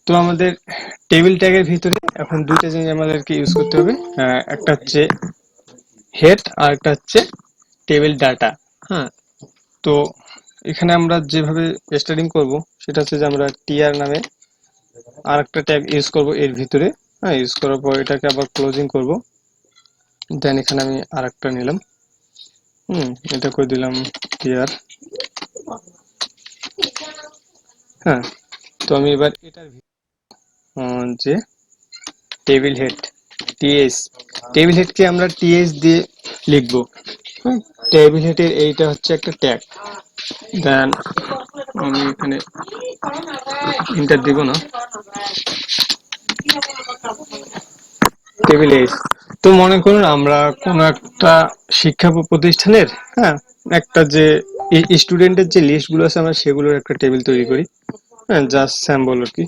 তো আমাদের টেবিল ট্যাগের ভিতরে এখন দুইটা জিনিস আমাদেরকে ইউজ করতে হবে। একটা হচ্ছে হেড আর একটা হচ্ছে টেবিল ডাটা। হ্যাঁ, তো এখানে আমরা যেভাবে স্টার্টিং করব সেটা হচ্ছে যে আমরা টিআর নামে আর একটা ট্যাগ ইউজ করব এর ভিতরে। হ্যাঁ, ইউজ করার পর এটাকে আবার ক্লোজিং করব। দেন এখানে আমি আর একটা নিলাম, এটা করে দিলাম টিআর। হ্যাঁ, তো আমি এবার এটার যে টেবিল হেড টিএস, টেবিল হেডকে আমরা টিএস দিয়ে লিখবো। টেবিল হেডের এইটা হচ্ছে একটা ট্যাগ। দেন আমি এখানে ইন্টার দিব না, টেবিল এস। তো মনে করুন আমরা কোন একটা শিক্ষা প্রতিষ্ঠানের, হ্যাঁ, একটা যে স্টুডেন্টের যে লিস্ট গুলো আছে আমরা সেগুলোর একটা টেবিল তৈরি করি। হ্যাঁ, জাস্ট স্যাম্পল আর কি।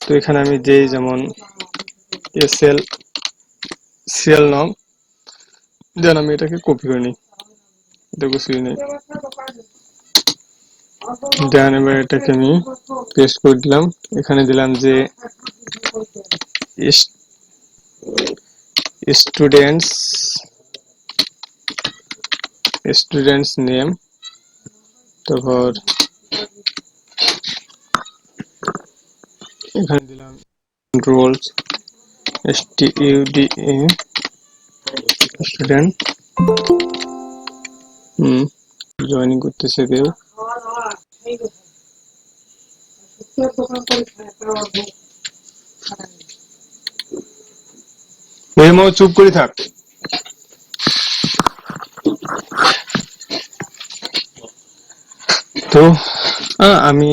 তো এখানে আমি দেই যেমন এসএল সিএল নং, দেন আমি এটাকে কপি করে নিই, এটা গুছিয়ে নিই। দেন এবার এটাকে আমি পেস্ট করে দিলাম, এখানে দিলাম যে স্টুডেন্টস স্টুডেন্টস নেম, তারপর এখানে দিলাম রোলস STUDE স্টুডেন্ট। জয়েনিং করতেছে কেউ, চুপ করে থাক। তো আমি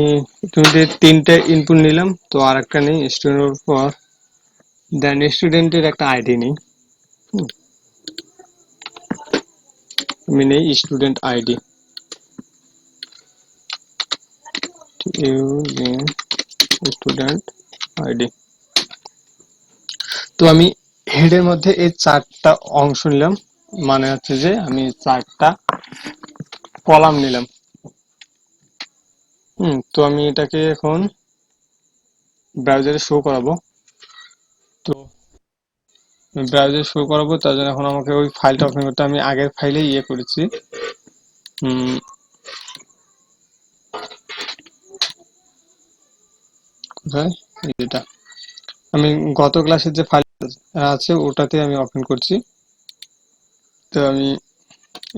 তোমাদের তিনটে ইনপুট নিলাম, তো আর একটা নেই স্টুডেন্টের পর। দেন স্টুডেন্টের একটা আইডি নেই, আমি নেই স্টুডেন্ট আইডি, স্টুডেন্ট আইডি। তো আমি হেডের মধ্যে এই চারটা অংশ নিলাম, মানে হচ্ছে যে আমি চারটা কলাম নিলাম। তো আমি এটাকে এখন ব্রাউজারে শো করাবো। তো ব্রাউজারে শো করাবো, তার জন্য এখন আমাকে ওই ফাইলটা ওপেন করতে, আমি আগের ফাইলে করেছি। কোথায় এটা, আমি গত ক্লাসের যে ফাইল আছে ওটাতে আমি ওপেন করছি। তো আমি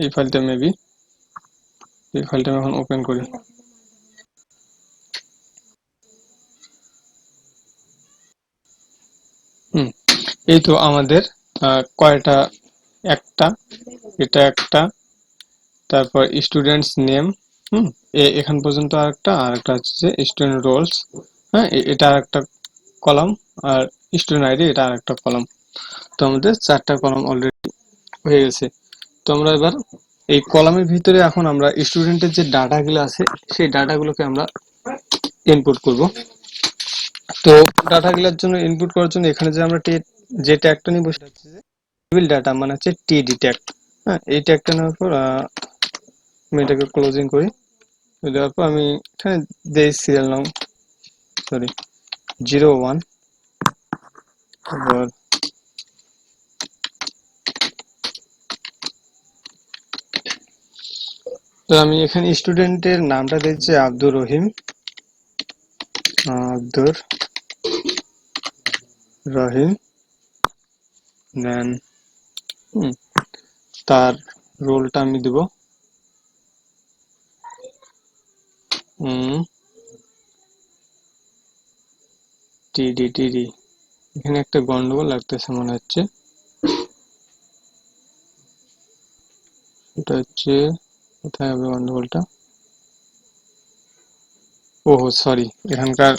এই ফাইলটা এই ফাইলটা আমি এখন ওপেন করি। এই তো আমাদের কয়টা, একটা, এটা একটা, তারপর স্টুডেন্টস নেম, এখান পর্যন্ত আরেকটা হচ্ছে যে স্টুডেন্ট রোলস। হ্যাঁ, এটা আরেকটা কলাম, আর স্টুডেন্ট আইডি এটা আরেকটা কলাম। তো আমাদের চারটা কলাম অলরেডি হয়ে গেছে। তো আমরা এবার এই কলামের ভিতরে এখন আমরা স্টুডেন্টের যে ডাটাগুলো আছে সেই ডাটাগুলোকে আমরা ইনপুট করব। তো ডাটাগুলোর জন্য ইনপুট করার জন্য এখানে যে আমরা যে ট্যাগটা নিব সেটা হচ্ছে যে টেবিল ডাটা, মানে হচ্ছে টিডি ট্যাগ। হ্যাঁ, এই ট্যাগটা নেওয়ার পর আমি এটাকে ক্লোজিং করি। দেওয়ার পর আমি এখানে দেই সিরিয়াল নং, সরি 01। তারপর তো আমি এখানে স্টুডেন্টের নামটা দিচ্ছি আব্দুর রহিম, আব্দুর রহিম। দেন তার রোলটা আমি দেব টিডি। এখানে একটা গন্ডগোল লাগতেছে মনে হচ্ছে, এটা হচ্ছে কোথায় হবে গন্ডগোলটা, ওহো সরি, এখানকার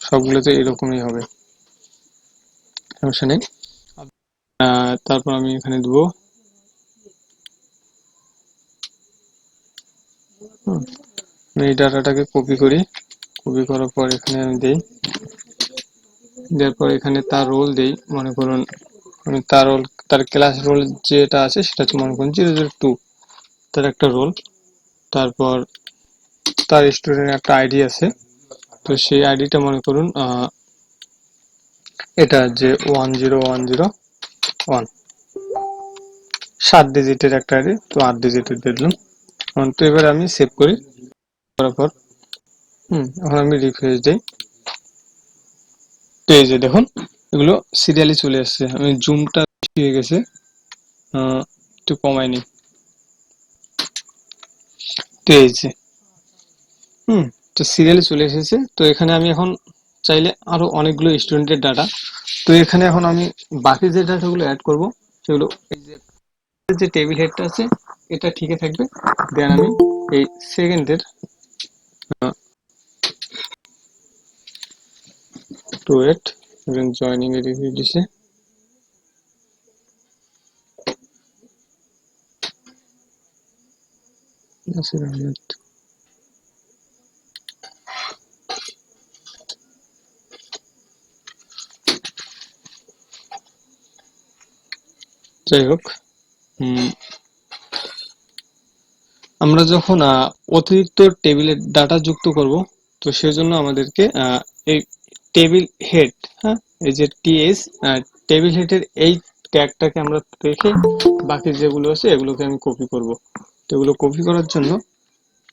সবগুলোতে এরকমই হবে, সমস্যা নেই। তারপর আমি এখানে দেবো এই ডাটাটাকে কপি করি, কপি করার পর এখানে আমি দেই, দেওয়ার পর এখানে তার রোল দেই। মনে করুন আমি তার ক্লাস রোল যেটা আছে সেটা হচ্ছে মনে করুন 002, তার একটা রোল। তারপর তার স্টুডেন্টের একটা আইডি আছে, তো সেই আইডিটা মনে করুন এটা যে 10101, 7 ডিজিটের একটা আইডি, তো 8 ডিজিটের দিয়ে দিলাম। তো এবার আমি সেভ করি, করার পর এখন আমি রিফ্রেশ দিই। তো এই যে দেখুন এগুলো সিরিয়ালি চলে আসছে। আমি জুমটা বেশি হয়ে গেছে, একটু কমাই নি। তো এই যে তো সিরিয়ালি চলে এসেছে। তো এখানে আমি এখন চাইলে আরো অনেকগুলো স্টুডেন্টের ডাটা, তো এখানে এখন আমি বাকি যে ডাটাগুলো অ্যাড করব সেগুলো এই যে টেবিল হেডটা আছে এটা ঠিকই থাকবে। দেন আমি এই সেকেন্ডের টু এট এবং জয়নিং এ রিভিউ দিছে। নাসির আহমেদ, যাই হোক আমরা যখন অতিরিক্ত টেবিলের ডাটা যুক্ত করব, তো সেজন্য আমাদেরকে এই টেবিল হেড, হ্যাঁ, এই যে টিএস টেবিল হেডের এই ট্যাগটাকে আমরা রেখে বাকি যেগুলো আছে এগুলোকে আমি কপি করব। তো এগুলো কপি করার জন্য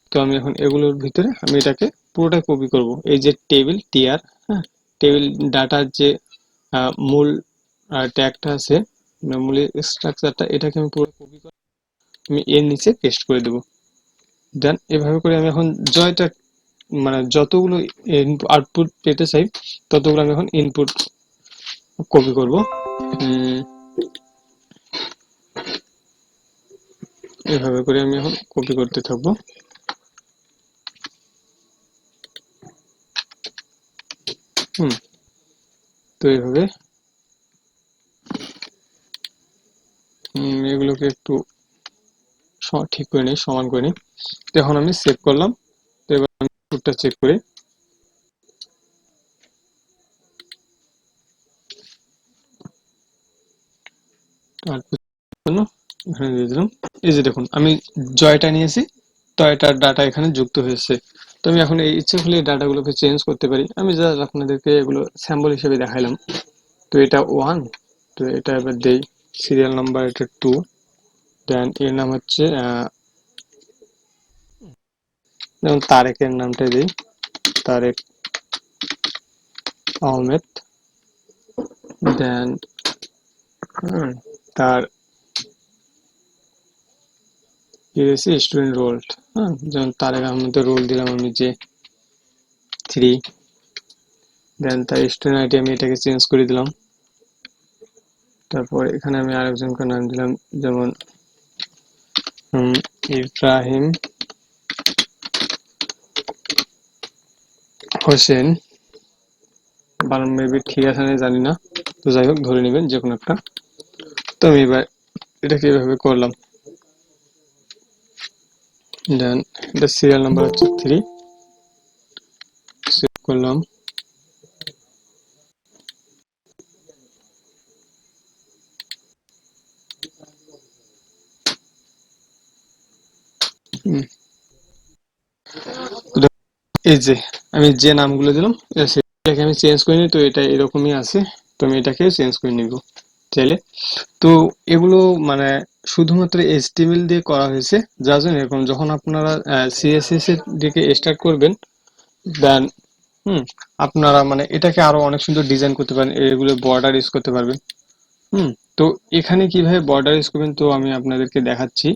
তো আমি এখন এগুলোর ভিতরে আমি এটাকে পুরোটা কপি করব। এই যে টেবিল টিআর, হ্যাঁ, টেবিল ডাটার যে মূল ট্যাগটা আছে, মূল স্ট্রাকচারটা, এটাকে আমি পুরো কপি করে আমি এর নিচে পেস্ট করে দেব। দেন এভাবে করে আমি এখন জয়টা মানে যতগুলো আউটপুট পেতে চাই ততগুলো আমি এখন ইনপুট কপি করব। এভাবে করে আমি এখন কপি করতে থাকবো। তো এইভাবে এগুলোকে একটু ঠিক করে নিই, সমান করে নিই। তো এখন আমি সেভ করলাম। তো এবার আমি আউটপুটটা চেক করি। এখানে দিয়ে দিলাম। এই যে দেখুন আমি জয়টা নিয়েছি, তো এটার ডাটা এখানে যুক্ত হয়েছে। তো আমি এখন এই ইচ্ছে করলে ডাটাগুলোকে চেঞ্জ করতে পারি। আমি জাস্ট আপনাদেরকে এগুলো স্যাম্পল হিসেবে দেখাইলাম। তো এটা 1, তো এটা এবার দেই সিরিয়াল নাম্বার, এটা 2, দেন এর নাম হচ্ছে যেমন তারেকের নামটা দিই, তারেক আহমেদ। দেন তার কি দিয়েছি স্টুডেন্ট রোল, হ্যাঁ, যেমন তারেক আহমেদের রোল দিলাম আমি যে 3। দেন তার স্টুডেন্ট আইডি আমি এটাকে চেঞ্জ করে দিলাম। তারপর এখানে আমি আরেকজনকে নাম দিলাম, যেমন ইব্রাহিম হোসেন, বানান মেবি ঠিক আছে না জানি না, তো যাই হোক ধরে নেবেন যে কোনো একটা। তো আমি এবার এটাকে এভাবে করলাম। দেন এটা সিরিয়াল নাম্বার হচ্ছে 3, সেভ করলাম। এই যে আমি যে নামগুলো দিলাম সেটাকে আমি চেঞ্জ করে নিই। তো এটা এরকমই আছে, তো আমি এটাকে চেঞ্জ করে নিব চাইলে। তো এগুলো মানে শুধুমাত্র HTML দিয়ে করা হয়েছে, যার জন্য এরকম যখন আপনারা CSS এর দিকে স্টার্ট করবেন, দেন আপনারা মানে এটাকে আরো অনেক সুন্দর ডিজাইন করতে পারেন, এগুলো বর্ডার ইউজ করতে পারবেন। তো এখানে কিভাবে বর্ডার ইউজ করবেন তো আমি আপনাদেরকে দেখাচ্ছি।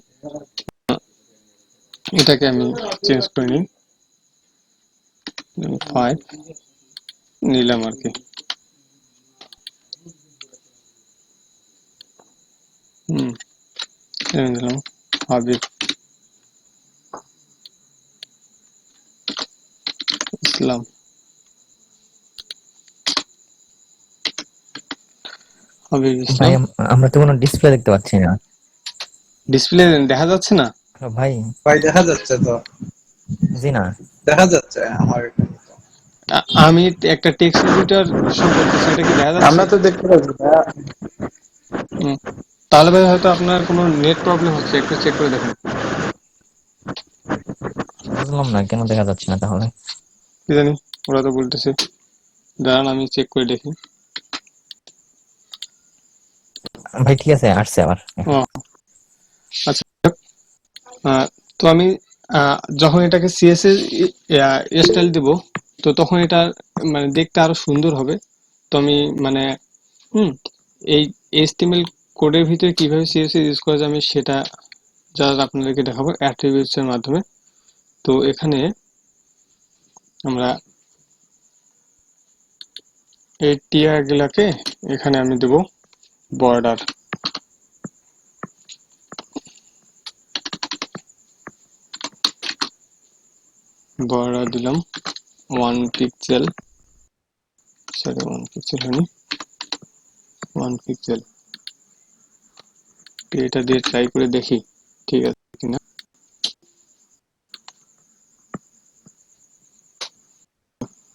এটাকে আমি চেঞ্জ করে নিই, 5 নিলাম আর কি। দিলাম হাবিব ইসলাম। হাবিব ভাই ইসলাম। আমরা তো কোনো ডিসপ্লে দেখতে পাচ্ছি না। ডিসপ্লে দেখা যাচ্ছে না? ভাই ভাই দেখা যাচ্ছে তো, জি না, দেখা যাচ্ছে আমার এখানে। আমি একটা টেক্সট এডিটর শো করতেছি, এটা কি দেখা যাচ্ছে? আমরা তো দেখতে পাচ্ছি না। হুম, তাহলে ভাই হয়তো আপনার কোনো নেট প্রবলেম হচ্ছে, একটু চেক করে দেখুন। বুঝলাম না কেন দেখা যাচ্ছে না তাহলে। কি জানি। ওরা তো বলতেছে, দাঁড়ান আমি চেক করে দেখি। ভাই ঠিক আছে, আসছে আবার। ও আচ্ছা, তো আমি যখন এটাকে সিএসএস স্টাইল দিব, তো তখন এটা মানে দেখতে আরো সুন্দর হবে। তো আমি মানে হুম এই এইচটিএমএল কোডের ভিতরে কিভাবে সিএসএস ইউজ করা যায় আমি সেটা জাস্ট আপনাদেরকে দেখাবো অ্যাট্রিবিউটস এর মাধ্যমে। তো এখানে আমরা এই টিয়ার গুলাকে এখানে আমি দেব বর্ডার, বর্ডার দিলাম 1 পিক্সেল, সরি 1 পিক্সেল হয়নি, 1 পিক্সেল। এটা দিয়ে ট্রাই করে দেখি ঠিক আছে কিনা।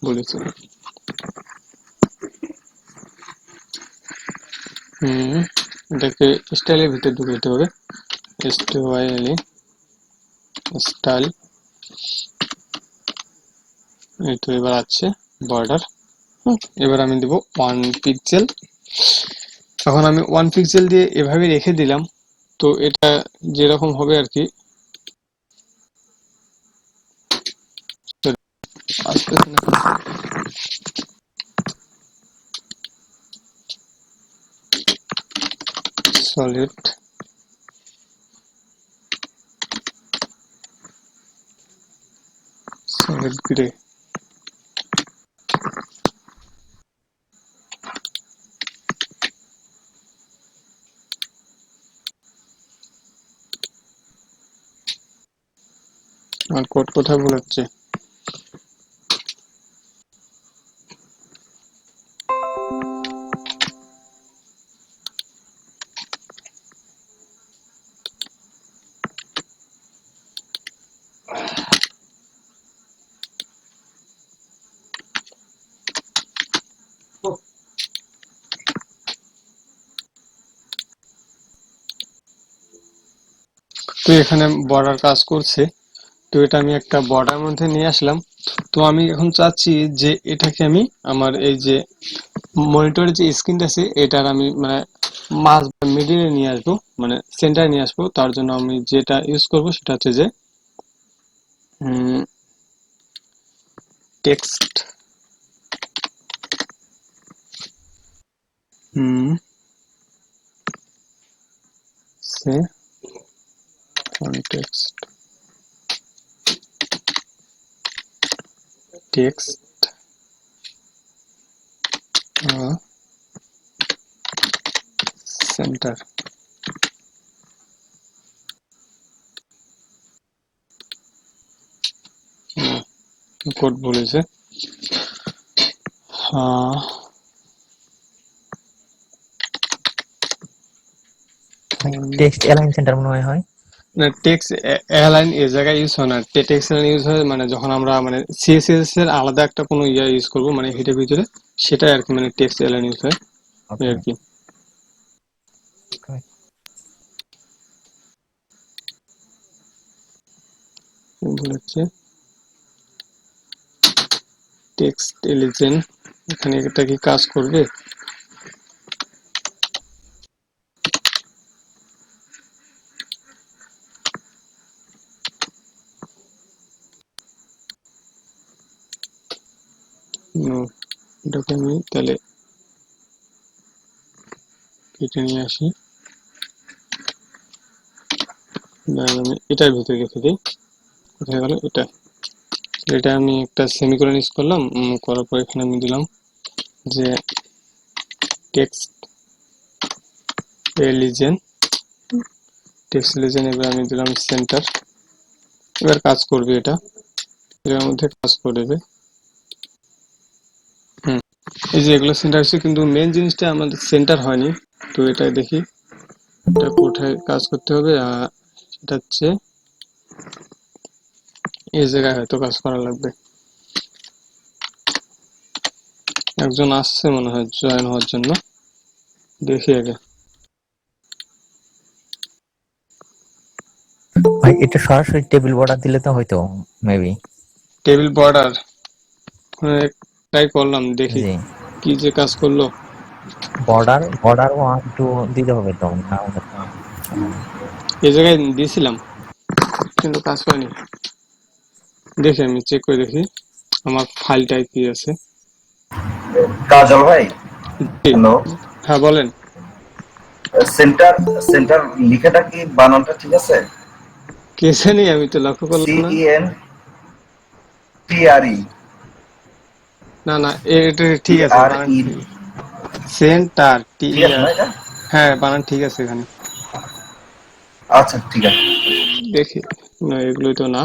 বলেছে এটাকে স্টাইলের ভিতরে ঢুকে দিতে হবে, STYLE স্টাইল। এই তো এবার আছে বর্ডার। এবার আমি দেব 1 পিক্সেল। এখন আমি 1 পিক্সেল দিয়ে এভাবে রেখে দিলাম। তো এটা যেরকম হবে আর কি, আসতেছে না, সলিড সলিড গ্রে। আর কোড কোথায় ভুল হচ্ছে? তো এখানে বর্ডার কাজ করছে। তো এটা আমি একটা বর্ডার মধ্যে নিয়ে আসলাম। তো আমি এখন চাচ্ছি যে এটাকে আমি আমার এই যে মনিটরের যে স্ক্রিনটা আছে এটার আমি মানে মাঝ বা মিডিলে নিয়ে আসবো, মানে সেন্টারে নিয়ে আসবো। তার জন্য আমি যেটা ইউজ করব সেটা হচ্ছে যে টেক্সট সে কনটেক্সট টেক্সট সেন্টার। কোড বলেছে টেক্সট অ্যালাইন সেন্টার মনে হয়। না, টেক্সট অ্যালাইন এই জায়গায় ইউজ হয় না। টেক্সট অ্যালাইন ইউজ হয় মানে যখন আমরা মানে সিএসএস এর আলাদা একটা কোনো ইয়া ইউজ করব মানে হেডের ভিতরে, সেটাই আর কি মানে টেক্সট অ্যালাইন ইউজ হয় এই আর কি। বলেছে টেক্সট এলিজেন্ট, এখানে এটা কি কাজ করবে? নো, এটাকে আমি তাহলে কেটে নিয়ে আসি, না আমি এটার ভিতরে রেখে দিই। কোথায় গেল এটা? এটা আমি একটা সেমিকোলন ইউজ করলাম, করার পর এখানে আমি দিলাম যে টেক্সট এলিজেন্ট, টেক্সট এলিজেন্ট। এবার আমি দিলাম সেন্টার। এবার কাজ করবে এটা, এর মধ্যে কাজ করবে। এই যে এগুলো সেন্টার হচ্ছে, কিন্তু মেন জিনিসটা আমাদের সেন্টার হয়নি। তো এটা দেখি এটা কোথায় কাজ করতে হবে। সেটা হচ্ছে এই জায়গায় হয়তো কাজ করা লাগবে। একজন আসছে মনে হয় জয়েন হওয়ার জন্য, দেখি আগে। ভাই এটা সরাসরি টেবিল বর্ডার দিলে তো হয়তো মেবি। টেবিল বর্ডার ট্রাই করলাম, দেখি জি কি যে কাজ করলো। বর্ডার 1 2 দিতে হবে তো, না হলে তো হবে না। এই জায়গায় দিয়েছিলাম কিন্তু কাজ করেনি। দেখি আমি চেক করে দেখি আমার ফাইলটায় কি আছে। কাজল ভাই, জি, হ্যালো। হ্যাঁ বলেন। সেন্টার সেন্টার লিখাটা কি বানানটা ঠিক আছে? কে জানি, আমি তো লক্ষ্য করলাম না। CENTRE না না, এটা ঠিক আছে, বানান TRE ঠিক। সেন্টার টি ঠিক আছে আর, না এটা? হ্যাঁ বানান ঠিক আছে এখানে। আচ্ছা ঠিক আছে। দেখি, না এগুলোই তো না,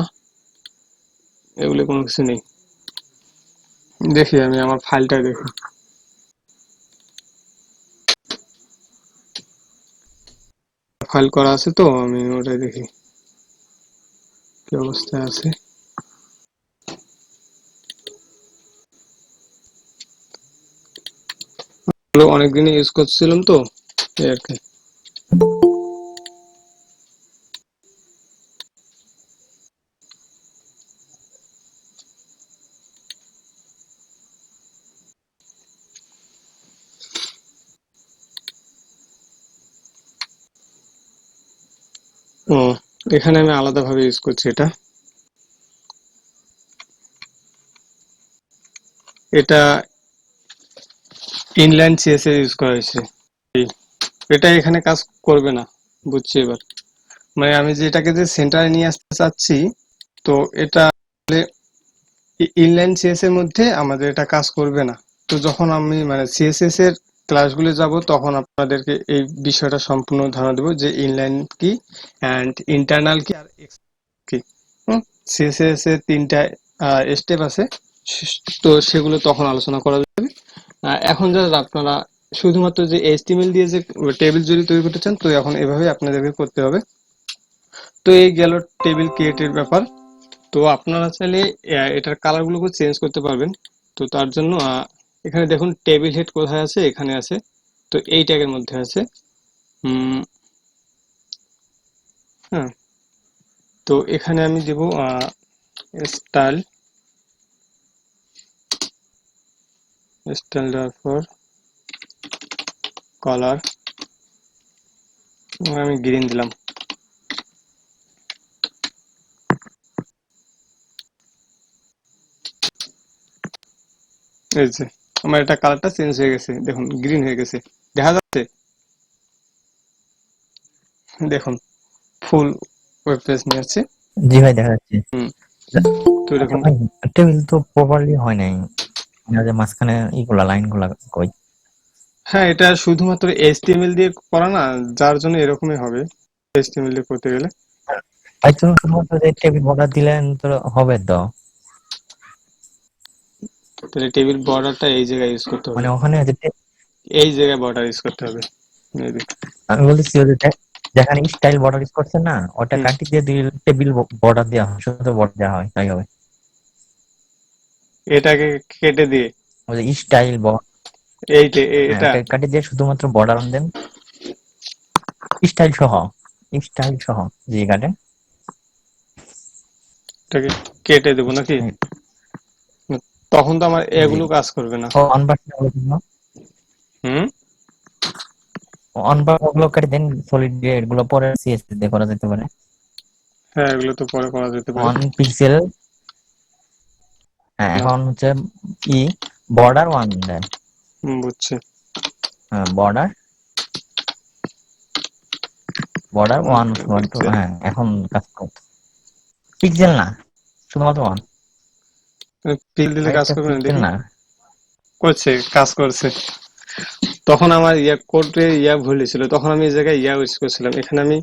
এগুলো কোনো কিছু নেই। দেখি আমি আমার ফাইলটা দেখি, ফাইল করা আছে তো, আমি ওটাই দেখি কি অবস্থায় আছে। ওগুলো অনেকদিনই ইউজ করছিলাম তো, এই আর কি। ও, এখানে আমি আলাদাভাবে ইউজ করছি এটা। এটা ইনলাইন সিএসএস ইউজ করা হয়েছে। এটা এখানে কাজ করবে না, বুঝছি এবার। মানে আমি যেটাকে যে সেন্টারে নিয়ে আসতে চাচ্ছি, তো এটা ইনলাইন সিএস এর মধ্যে আমাদের এটা কাজ করবে না। তো যখন আমি মানে সিএসএস এর ক্লাসগুলো যাব, তখন আপনাদেরকে এই বিষয়টা সম্পূর্ণ ধারণা দেবো যে ইনলাইন কি অ্যান্ড ইন্টারনাল কি আর কি। সিএসএস এর 3টা স্টেপ আছে, তো সেগুলো তখন আলোচনা করা যাবে। এখন জাস্ট আপনারা শুধুমাত্র যে এইচটিএমএল দিয়ে যে টেবিল যদি তৈরি করতে চান, তো এখন এভাবে আপনাদেরকে করতে হবে। তো এই গেল টেবিল ক্রিয়েটের ব্যাপার। তো আপনারা চাইলে এটার কালার গুলোকে চেঞ্জ করতে পারবেন। তো তার জন্য এখানে দেখুন টেবিল হেড কোথায় আছে, এখানে আছে। তো এই ট্যাগের মধ্যে আছে। উম, হ্যাঁ, তো এখানে আমি দেব স্টাইল, স্টাইল দেওয়ার পর কালার, আমি গ্রিন দিলাম। এই যে আমার এটা কালারটা চেঞ্জ হয়ে গেছে, দেখুন গ্রিন হয়ে গেছে, দেখা যাচ্ছে। দেখুন ফুল ওয়েব পেজ নিয়ে আছে। জি ভাই, দেখা যাচ্ছে। হুম, তো আচ্ছা এরকম। ভাই, টেবিল তো প্রপারলি হয় নাই, না যে মাঝখানে ইগুলা লাইনগুলা কই? হ্যাঁ, এটা শুধুমাত্র এইচটিএমএল দিয়ে করা না, যার জন্য এরকমই হবে এইচটিএমএল দিয়ে করতে গেলে। ভাই তুমি শুধুমাত্র যে টেবিল বর্ডার দিলেন তো হবে তো? তাহলে টেবিল বর্ডারটা এই জায়গায় ইউজ করতে হবে, মানে ওখানে যে এই জায়গায় বর্ডার ইউজ করতে হবে মেবি। আমি বলতেছি ওই যে যেখানে স্টাইল বর্ডার ইউজ করছে না, ওটা হুম, কাটি দিয়ে দিলে টেবিল বর্ডার দেওয়া হয়, শুধু বর্ডার দেওয়া হয় তাই হবে। এটাকে কেটে দিয়ে ওই যে স্টাইল এই যে হ্যাঁ, এটা, ওটা কাটি দিয়ে শুধুমাত্র বর্ডার আন দেন, স্টাইল সহ, স্টাইল সহ জি কাটে এটাকে কেটে দেবো নাকি? স্টাইল। তখন তো আমার জি, এগুলো কাজ করবে না। ও অনবাস হুম, অনবাস ওগুলো কেটে দেন, সলিড দিয়ে এগুলো পরে সিএসএস দিয়ে করা যেতে পারে। হ্যাঁ এগুলো তো পরে করা যেতে পারে। অন পিক্সেল, হ্যাঁ না, এখন হচ্ছে ই বর্ডার 1 দেন। বুঝছি। হ্যাঁ বর্ডার, বর্ডার 1 পিক্সেল, হ্যাঁ এখন কাজ করছে। পিক্সেল না, শুধুমাত্র 1। পিল দিলে কাজ আরেকটা করবে না পিক্সেল দেখি। না। করছে, কাজ করছে। তখন আমার কোডে ভুল ছিল, তখন আমি এই জায়গায় ইউজ করছিলাম, এখানে আমি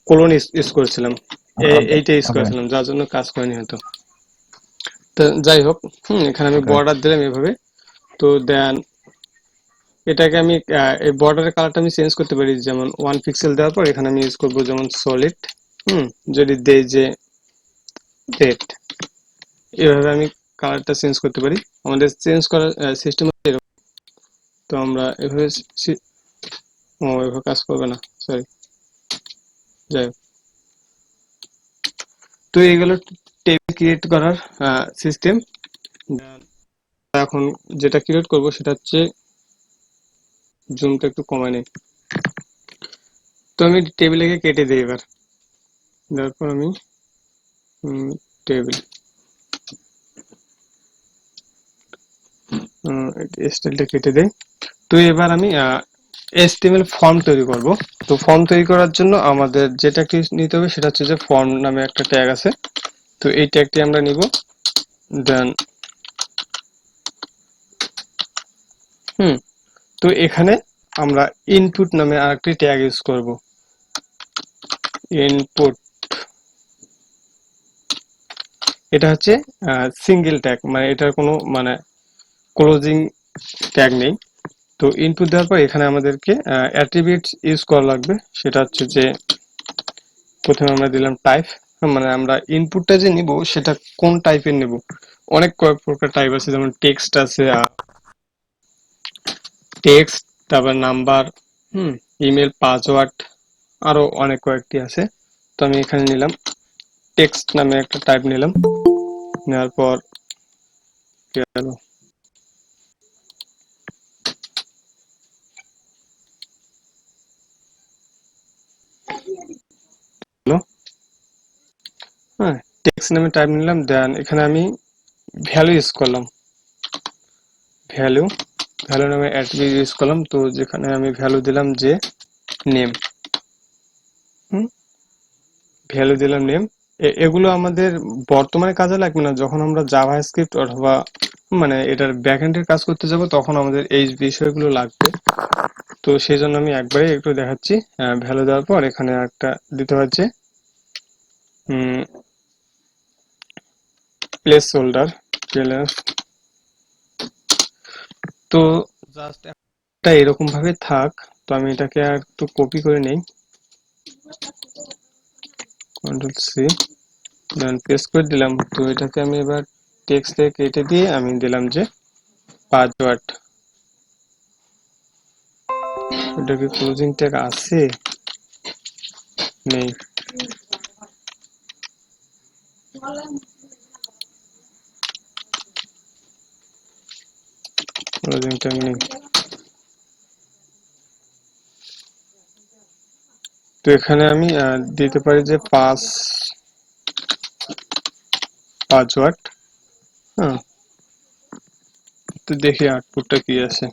কোলন ইউজ করছিলাম, ওকে এইটা ইউজ ওকে। করেছিলাম, যার জন্য কাজ করেনি হয়তো। তো যাই হোক, এখানে আমি ওকে বর্ডার দিলাম এভাবে। তো দেন এটাকে আমি এই বর্ডারের কালারটা আমি চেঞ্জ করতে পারি, যেমন 1 পিক্সেল দেওয়ার পর এখানে আমি ইউজ করবো যেমন সলিড। যদি দেই যে রেড, এভাবে আমি কালারটা চেঞ্জ করতে পারি। আমাদের চেঞ্জ করার সিস্টেম এরকম। তো আমরা এভাবে এভাবে কাজ করবে না, সরি। যাই হোক, তো এইগুলো টেবিল ক্রিয়েট করার সিস্টেম। এখন যেটা ক্রিয়েট করব সেটা হচ্ছে জুমটা একটু কমায় নেই। তো আমি টেবিলে কেটে দিই এবার, তারপর আমি টেবিল স্টাইলটা কেটে দেই। তো এবার আমি HTML ফর্ম তৈরি করব। তো ফর্ম তৈরি করার জন্য আমাদের যে ট্যাগটি নিতে হবে সেটা হচ্ছে যে ফর্ম নামে একটা ট্যাগ আছে। তো এই ট্যাগটি আমরা নিব। দেন তো এখানে আমরা ইনপুট নামে আরেকটি ট্যাগ ইউজ করব। ইনপুট, এটা হচ্ছে সিঙ্গেল ট্যাগ, মানে এটার কোনো মানে ক্লোজিং ট্যাগ নেই। তো ইনপুট দেওয়ার পর এখানে আমাদেরকে অ্যাট্রিবিউটস ইউজ করা লাগবে। সেটা হচ্ছে যে প্রথমে আমরা দিলাম টাইপ, মানে আমরা ইনপুটটা যে নিব সেটা কোন টাইপের নেব। অনেক কয়েক প্রকার টাইপ আছে, যেমন টেক্সট আছে, টেক্সট, তারপর নাম্বার, ইমেল, পাসওয়ার্ড, আরো অনেক কয়েকটি আছে। তো আমি এখানে নিলাম টেক্সট নামে একটা টাইপ নিলাম। নেওয়ার পর গেল হ্যাঁ, টেক্সট নামে টাইপ নিলাম। দেন এখানে আমি ভ্যালু ইউজ করলাম, ভ্যালু ভ্যালু নামে অ্যাট্রিবিউট ইউজ করলাম। তো যেখানে আমি ভ্যালু দিলাম যে নেম, ভ্যালু দিলাম নেম। এগুলো আমাদের বর্তমানে কাজে লাগবে না, যখন আমরা জাভাস্ক্রিপ্ট অথবা মানে এটার ব্যাকএন্ডের কাজ করতে যাব তখন আমাদের এই বিষয়গুলো লাগবে। তো সেই জন্য আমি একবারে একটু দেখাচ্ছি। ভ্যালু দেওয়ার পর এখানে একটা দিতে হচ্ছে প্লেস হোল্ডার, তো জাস্ট এটা এরকম ভাবে থাক। তো আমি এটাকে আর একটু কপি করে নেই, কন্ট্রোল সি, দেন পেস্ট করে দিলাম। তো এটাকে আমি এবার টেক্সট থেকে কেটে দিয়ে আমি দিলাম যে পাসওয়ার্ড। এটা কি ক্লোজিং ট্যাগ আছে? নেই। ক্লোজিং ট্যাগ নেই। তো এখানে আমি দিতে পারি যে পাসওয়ার্ড। হ্যাঁ, তো দেখি আউটপুটটা কি আছে।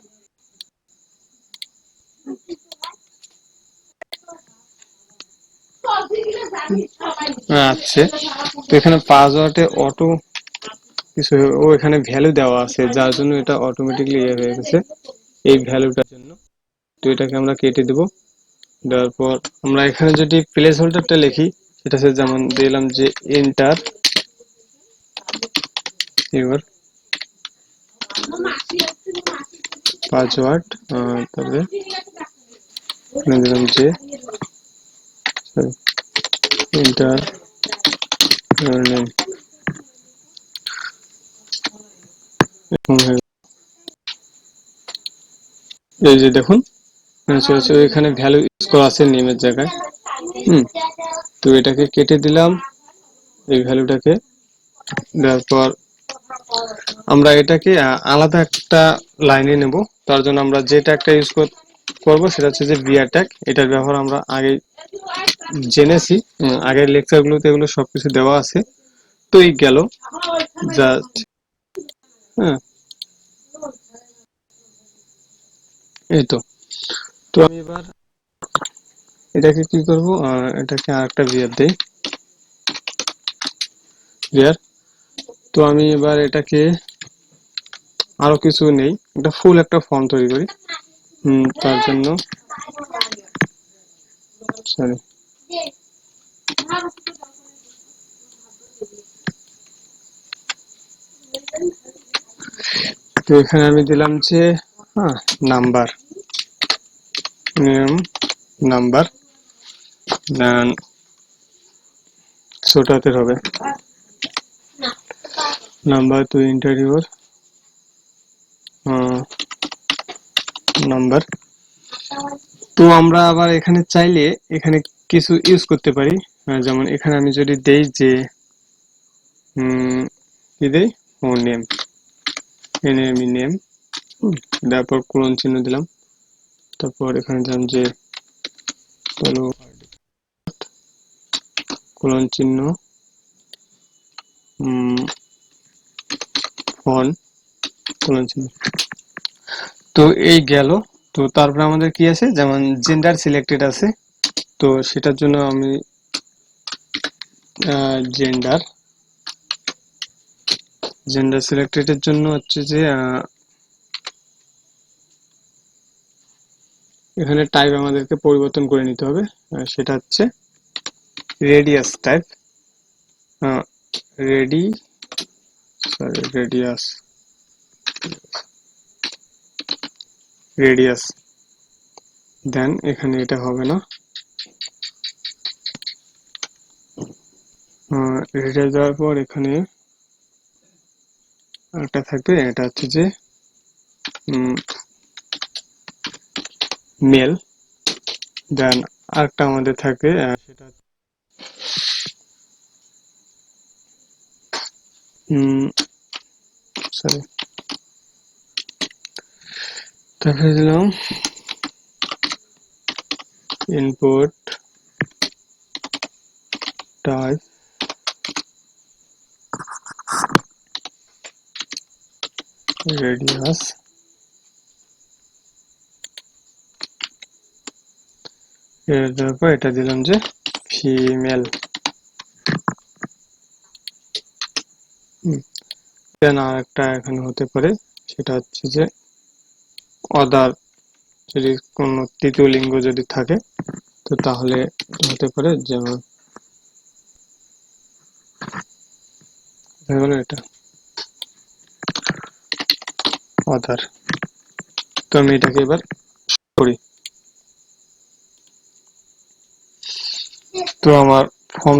আচ্ছা, তো এখানে পাসওয়ার্ডে অটো কিছু, ও এখানে ভ্যালু দেওয়া আছে যার জন্য এটা অটোমেটিক্যালি ইয়ে হয়ে গেছে এই ভ্যালুটার জন্য। তো এটাকে আমরা কেটে দেব। দেওয়ার পর আমরা এখানে যদি প্লেস হোল্ডারটা লিখি, সেটা হচ্ছে যেমন দিলাম যে এন্টার ইউর পাসওয়ার্ড, তারপরে এখানে দিলাম যে এন্টার ইউর নেম। এই যে দেখুন চলেছে, এখানে ভ্যালু ইউজ করা আছে নেমের জায়গায়। তো এটাকে কেটে দিলাম, এই ভ্যালুটাকে দেওয়ার পর আমরা এটাকে আলাদা একটা লাইনে নেব। তার জন্য আমরা যে ট্যাগটা ইউজ করব সেটা হচ্ছে যে বিআর ট্যাগ। এটার ব্যবহার আমরা আগে জেনেছি, আগের লেকচারগুলোতে এগুলো সবকিছু দেওয়া আছে। তো এই গেল জাস্ট, হ্যাঁ এই তো। তো আমি এবার এটাকে কি করব, এটাকে আরেকটা বিআর দেই, বিআর। তো আমি এবার এটাকে আরো কিছু নেই, একটা ফুল একটা ফর্ম তৈরি করি। তার জন্য সরি, তো এখানে আমি দিলাম যে নাম্বার, নেম নাম্বার, দেন ছোট হাতের হবে নাম্বার টু ইন্টারভিউর নাম্বার। তো আমরা আবার এখানে চাইলে এখানে কিছু ইউজ করতে পারি, যেমন এখানে আমি যদি দেই যে কি দেই, ও নেম, এনে আমি নেম, তারপর কোলন চিহ্ন দিলাম, তারপর এখানে দিলাম যে কোলন চিহ্ন ফন্ট কোলন চিহ্ন। তো এই গেল। তো তারপরে আমাদের কি আছে, যেমন জেন্ডার সিলেক্টেড আছে, তো সেটার জন্য আমি জেন্ডার জেন্ডার সিলেক্টেড এর জন্য হচ্ছে যে এখানে টাইপ আমাদেরকে পরিবর্তন করে নিতে হবে, সেটা হচ্ছে radius type, ready radius radius. Then এখানে এটা হবে না, রেডিয়াস দেওয়ার পর এখানে একটা থাকবে, এটা হচ্ছে যে মেল। দেন আরেকটা আমাদের থাকবে, সেটা সরি, তারপরে দিলাম ইনপুট টাইপ রেডিয়াস, তারপর এটা দিলাম যে ফিমেল। দেন আর একটা এখানে হতে পারে, সেটা হচ্ছে যে অদার, যদি কোনো তৃতীয় লিঙ্গ যদি থাকে তো তাহলে হতে পারে, যেমন হয়ে গেল এটা অদার। তো আমি এটাকে এবার করি। তো আমার ফর্ম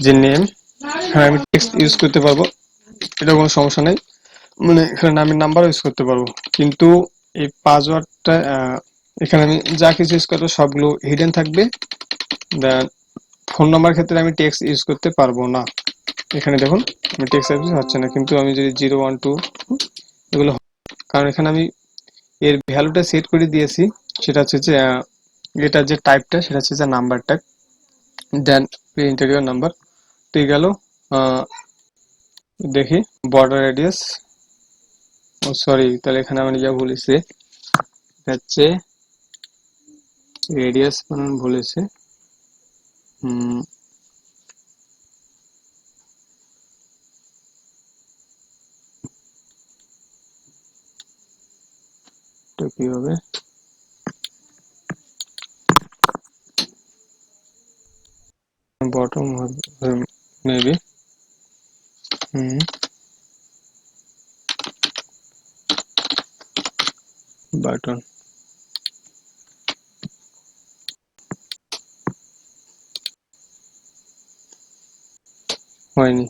যে নেম, হ্যাঁ আমি টেক্সট ইউজ করতে পারবো, এটা কোনো সমস্যা নেই, মানে এখানে নামের নাম্বার ইউজ করতে পারবো, কিন্তু এই পাসওয়ার্ডটা এখানে আমি যা কিছু ইউজ করবো সবগুলো হিডেন থাকবে। দেন ফোন নাম্বার ক্ষেত্রে আমি টেক্সট ইউজ করতে পারবো না, এখানে দেখুন আমি টেক্সট ইউজ হচ্ছে না, কিন্তু আমি যদি 012 এগুলো, কারণ এখানে আমি এর ভ্যালুটা সেট করে দিয়েছি, সেটা হচ্ছে যে এটা যে টাইপটা সেটা হচ্ছে যে নাম্বার টাইপ, দেন ইন্টিজার নাম্বার। ঠিক গেল। দেখি বর্ডার রেডিয়াস, ও সরি, তাহলে এখানে আমি যা বলেছি হচ্ছে রেডিয়াস বানান বলেছে, তো কি হবে, বটম মেবি, বাটন হয়নি।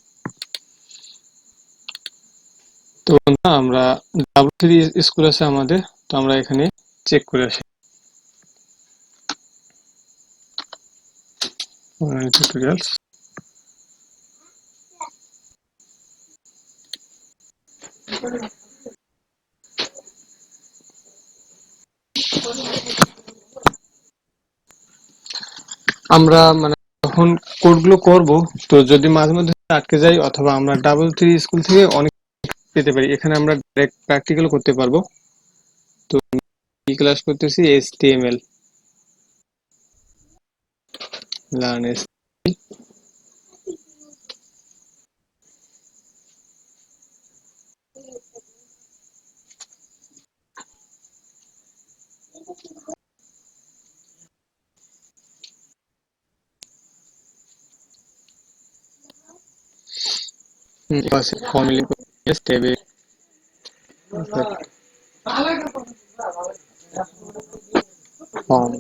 তো আমরা ডাবল3 স্কুল আছে আমাদের, তো আমরা এখানে চেক করে আসি টিউটোরিয়ালস। আমরা মানে যখন কোডগুলো করব, তো যদি মাঝে মধ্যে আটকে যাই অথবা আমরা ডাবল3 স্কুল থেকে অনেক পেতে পারি, এখানে আমরা ডাইরেক্ট প্র্যাকটিক্যাল করতে পারবো। তো কি ক্লাস করতেছি, HTML learn. Formally table form.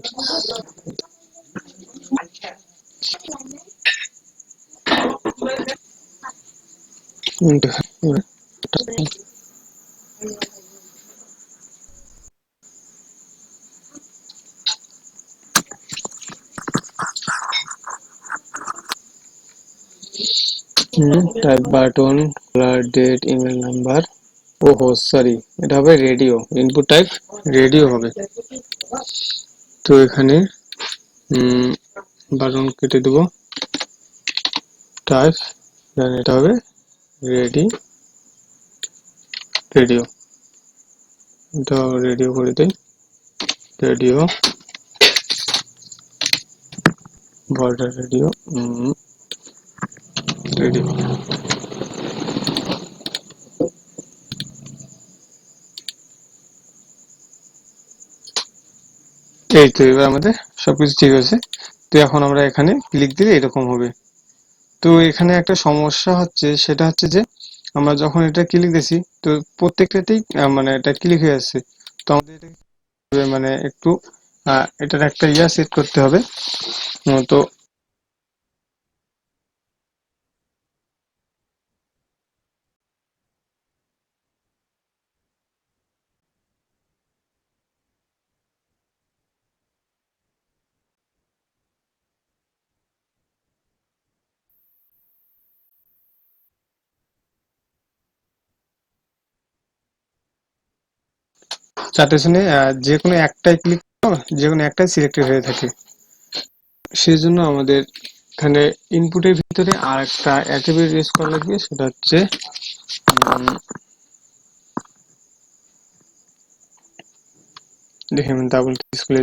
Type button, colour, date, email number. ওহো সরি, এটা হবে রেডিও, ইনপুট টাইপ রেডিও হবে। তো এখানে বাটন কেটে দেবো, টাইপ, দেন এটা হবে রেডিও, এটা রেডিও করে দেই, রেডিও, বর্ডার রেডিও, রেডিও। এই তো এবার আমাদের সবকিছু ঠিক আছে। তো এখন আমরা এখানে ক্লিক দিলে এরকম হবে। তো এখানে একটা সমস্যা হচ্ছে, সেটা হচ্ছে যে আমরা যখন এটা ক্লিক দিছি, তো প্রত্যেকটাতেই মানে এটা ক্লিক হয়ে যাচ্ছে। তো আমাদের এটা মানে একটু এটার একটা সেট করতে হবে। তো চারটে শুনে যে কোনো একটাই ক্লিক করো, যে কোনো একটাই সিলেক্টেড হয়ে থাকে। সেই জন্য আমাদের এখানে ইনপুটের ভিতরে আর একটা অ্যাট্রিবিউট ইউজ করা লাগবে, সেটা হচ্ছে দেখে আমি ডাবল ডিসপ্লে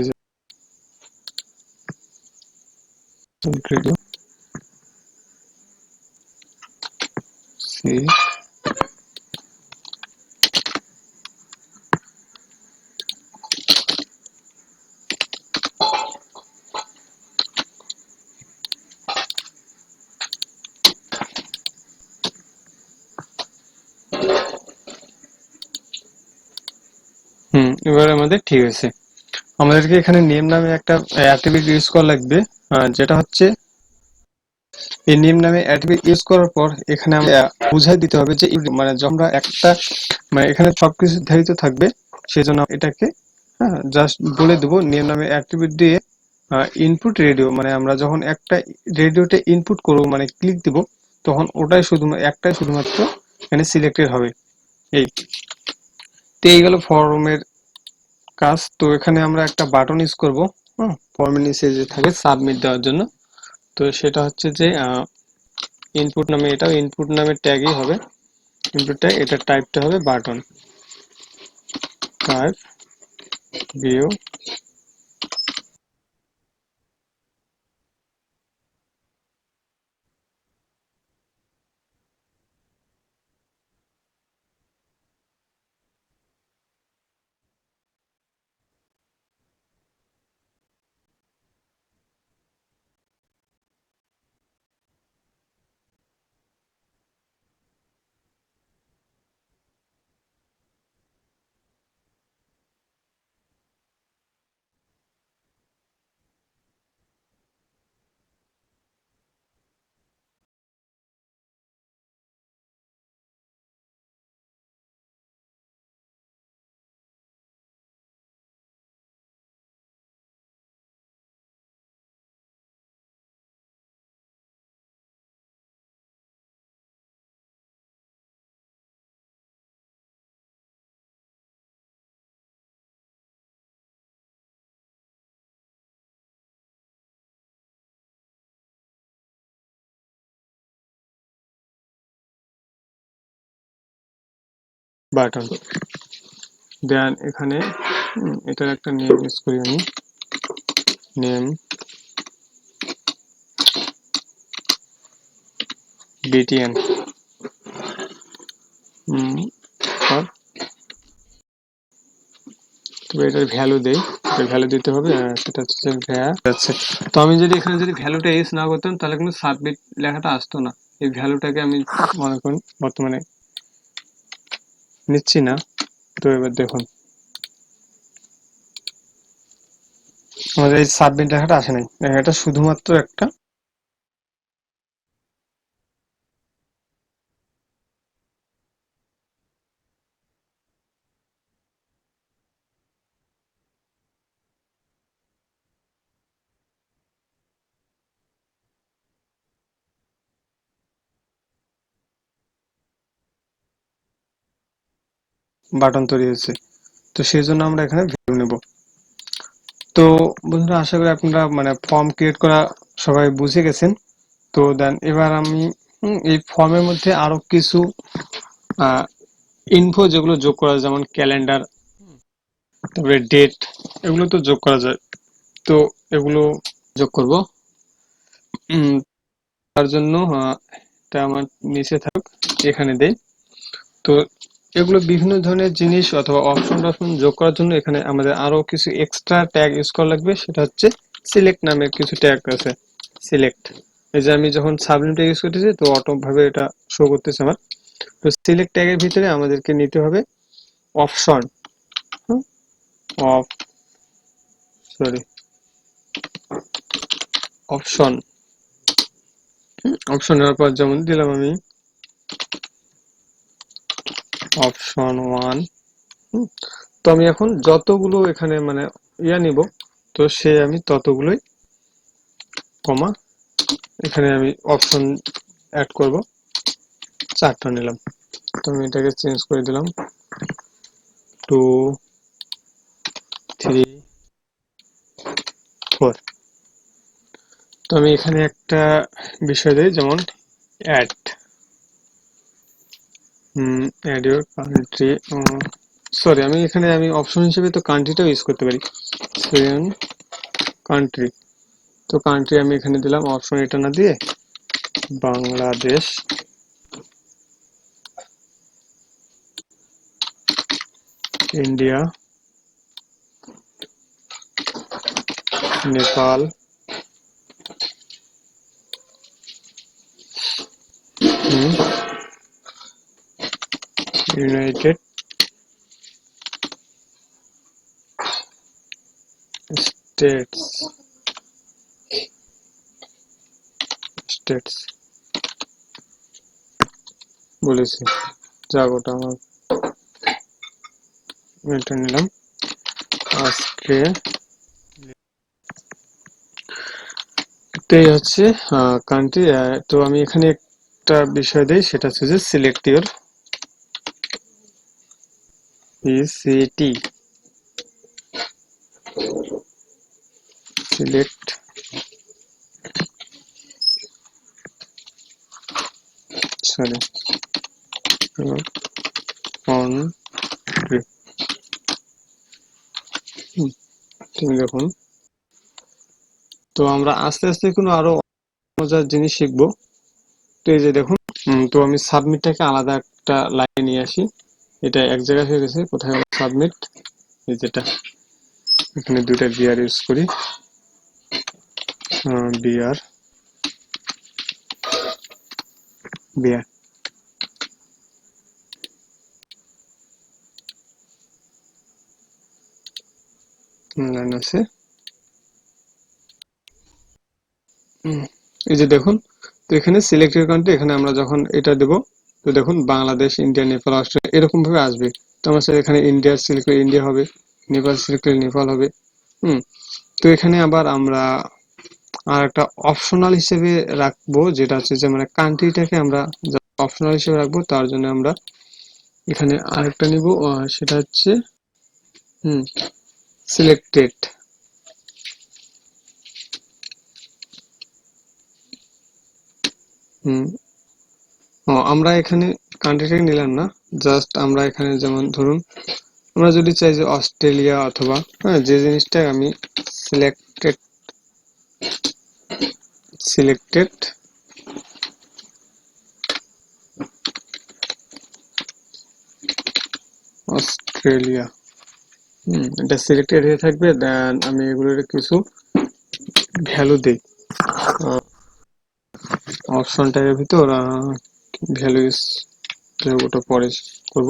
রেডিও সি। এবার আমাদের ঠিক আছে। আমাদেরকে এখানে নেম নামে একটা অ্যাট্রিবিউট ইউজ করা লাগবে, যেটা হচ্ছে এই নেম নামে অ্যাট্রিবিউট ইউজ করার পর এখানে আমরা বুঝাই দিতে হবে যে মানে যখন আমরা একটা মানে এখানে সবকিছু নির্ধারিত থাকবে, সেজন্য এটাকে জাস্ট বলে দেবো নেম নামে অ্যাট্রিবিউট দিয়ে ইনপুট রেডিও, মানে আমরা যখন একটা রেডিওতে ইনপুট করব মানে ক্লিক দিব, তখন ওটাই শুধুমাত্র এখানে সিলেক্টেড হবে। এই তো এই গেল ফর্মের কাজ। তো এখানে আমরা একটা বাটন ইউজ করবো ফর্মের নিচে যে থাকে সাবমিট দেওয়ার জন্য। তো সেটা হচ্ছে যে ইনপুট নামে, এটাও ইনপুট নামের ট্যাগই হবে, ইনপুট ট্যাগ, এটার টাইপটা হবে বাটন, টাইপ ভিউ বাটন। দেন এখানে এটার একটা নেম ইউজ করি আমি, নেম btn, আর তবে এটার ভ্যালু দেই, ভ্যালু দিতে হবে, সেটা হচ্ছে যাচ্ছে। তো আমি যদি এখানে যদি ভ্যালুটা ইউজ না করতাম, তাহলে কিন্তু সাবমিট লেখাটা আসতো না। এই ভ্যালুটাকে আমি মনে করি বর্তমানে নিচ্ছি না। তো এবার দেখুন আমাদের এই সাবমিট লেখাটা আসে নাই, এটা শুধুমাত্র একটা বাটন তৈরি হয়েছে। তো সেই জন্য আমরা এখানে ভ্যালু নেব। তো বন্ধুরা, আশা করি আপনারা মানে ফর্ম ক্রিয়েট করা সবাই বুঝে গেছেন। তো দেন এবার আমি এই ফর্মের মধ্যে আরো কিছু ইনফো যেগুলো যোগ করা যায়, যেমন ক্যালেন্ডার, তারপরে ডেট, এগুলো তো যোগ করা যায়। তো এগুলো যোগ করব। তার জন্য এটা আমার নিচে থাক, এখানে দেই। তো এগুলো বিভিন্ন ধরনের জিনিস অথবা অপশন যোগ করার জন্য এখানে আমাদের আরো কিছু এক্সট্রা ট্যাগ ইউজ করা লাগবে। সেটা হচ্ছে সিলেক্ট নামের কিছু ট্যাগ আছে। সিলেক্ট, এই যে আমি যখন সাবমিট ইউজ করতেছি তো অটো ভাবে এটা শো করতেছে আমার। তো সিলেক্ট ট্যাগের ভিতরে আমাদেরকে নিতে হবে option, of sorry option. Option নেওয়ার পর যেমন দিলাম আমি অপশন 1। তো আমি এখন যতগুলো এখানে মানে নিব, তো আমি ততগুলোই কমা এখানে আমি অপশন অ্যাড করব। 4টা নিলাম। তো আমি এটাকে চেঞ্জ করে দিলাম 2 3 4। তো আমি এখানে একটা বিষয় দিই, যেমন অ্যাড ইউর কান্ট্রি। সরি, আমি এখানে অপশন হিসেবে তো কান্ট্রিটাও ইউজ করতে পারি। কান্ট্রি, তো কান্ট্রি আমি এখানে দিলাম অপশন এটা না দিয়ে Bangladesh, India, Nepal, United states states বলেছি। যাক, ওটা আমার এটা নিলাম আজকে। তো এই হচ্ছে কান্ট্রি। তো আমি এখানে একটা বিষয় দিই, সেটা হচ্ছে যে select your city, select sorry country. তুমি দেখুন, তো আমরা আস্তে আস্তে কোনো আরো মজার জিনিস শিখবো। তো এই যে দেখুন, তো আমি সাবমিটটাকে আলাদা একটা লাইনে নিয়ে আসি। এটা এক জায়গায় হয়ে গেছে, কোথায় সাবমিট, এই যেটা এখানে দুইটা বিআর ইউজ করি, বিআর বিআর লাইন আছে। এই যে দেখুন, তো এখানে সিলেক্টেড কান্ট্রি, এখানে আমরা যখন এটা দেব, তো দেখুন বাংলাদেশ, ইন্ডিয়া, নেপাল, অস্ট্রেলিয়া এরকম ভাবে আসবে। তো আমার এখানে ইন্ডিয়া সিলেক্ট করে ইন্ডিয়া হবে, নেপাল সিলেক্ট করে নেপাল হবে। তো এখানে আবার আমরা আর একটা অপশনাল হিসেবে রাখবো, যেটা হচ্ছে যে মানে কান্ট্রিটাকে আমরা অপশনাল হিসেবে রাখবো। তার জন্য আমরা এখানে আরেকটা নিব, সেটা হচ্ছে সিলেক্টেড। আমরা এখানে কান্ট্রিটাকে নিলাম না, জাস্ট আমরা এখানে যেমন ধরুন আমরা যদি চাই যে অস্ট্রেলিয়া অথবা যে জিনিসটা আমি সিলেক্টেড সিলেক্টেড অস্ট্রেলিয়া, এটা সিলেক্টেড হয়ে থাকবে। দেন আমি এগুলোর কিছু ভ্যালু দিই অপশন ট্যাগের ভিতর, ভ্যালুস ওটা পরে করব।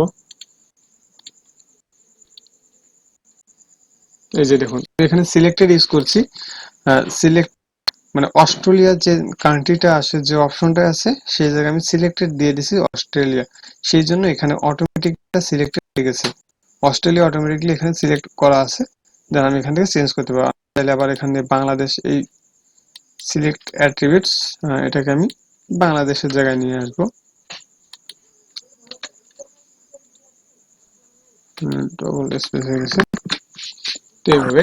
এই যে দেখুন, এখানে সিলেক্টেড ইউজ করছি। সিলেক্ট মানে অস্ট্রেলিয়ার যে কান্ট্রিটা আসে, যে অপশনটা আছে, সেই জায়গায় আমি সিলেক্টেড দিয়ে দিছি অস্ট্রেলিয়া। সেই জন্য এখানে অটোমেটিকটা সিলেক্টেড হয়ে গেছে, অস্ট্রেলিয়া অটোমেটিকলি এখানে সিলেক্ট করা আছে। দেন আমি এখান থেকে চেঞ্জ করতে পারবো। তাহলে আবার এখানে বাংলাদেশ, এই সিলেক্ট অ্যাট্রিবিউটস, এটাকে আমি বাংলাদেশের জায়গায় নিয়ে আসবো। ডবল স্পেস হয়ে গেছে। তো এইভাবে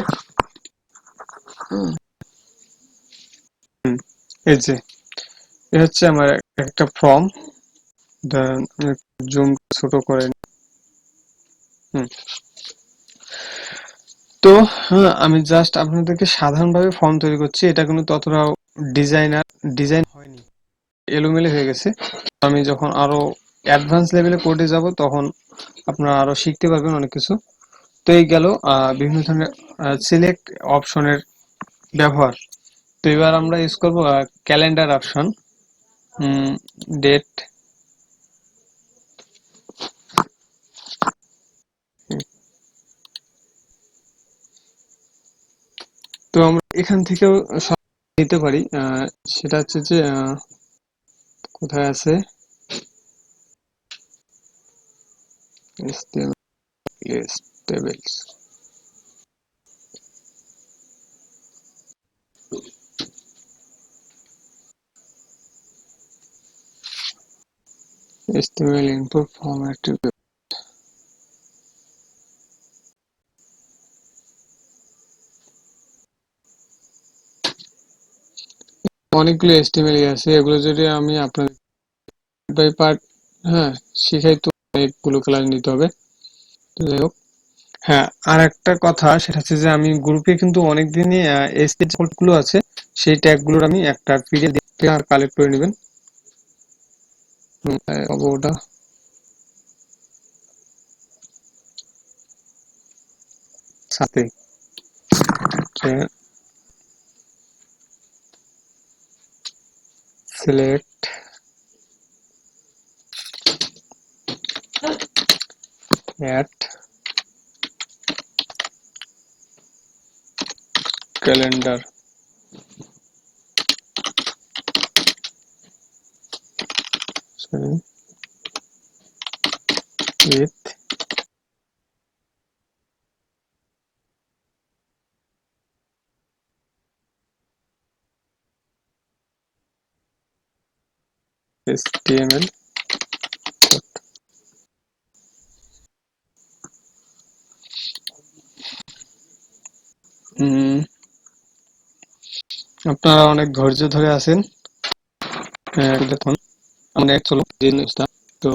এই যে এ হচ্ছে আমার একটা ফর্ম। জুম ছোট করে হুম। তো হ্যাঁ, আমি জাস্ট আপনাদেরকে সাধারণভাবে ফর্ম তৈরি করছি, এটা কিন্তু ততটা ডিজাইন হয়নি, এলোমেলো হয়ে গেছে। আমি যখন আরো অ্যাডভান্স লেভেলে কোডে যাব তখন আপনারা আরো শিখতে পারবেন অনেক কিছু। তো এই গেল বিভিন্ন ধরনের সিলেক্ট অপশনের ব্যবহার। তো এবার আমরা ইউজ করব ক্যালেন্ডার অপশন, ডেট। তো আমরা এখান থেকেও সব নিতে পারি, সেটা হচ্ছে যে কোথায় আছে tables, HTML input format অনেকগুলো HTML আছে, এগুলো যদি আমি আপনাদের বাই পার্ট হ্যাঁ শিখাই তো অনেকগুলো ক্লাস নিতে হবে। তো যাই হোক, হ্যাঁ আর একটা কথা সেটা হচ্ছে যে আমি গ্রুপে কিন্তু অনেকদিনই HTML গুলো আছে সেই ট্যাগ গুলোর আমি একটা পিডিএফ দিয়ে আর কালেক্ট করে নেবেন। ওটা সাথে select at calendar, with HTML আপনারা অনেক ধৈর্য ধরে আছেন, দেখুন অনেক চলো জিনিসটা। তো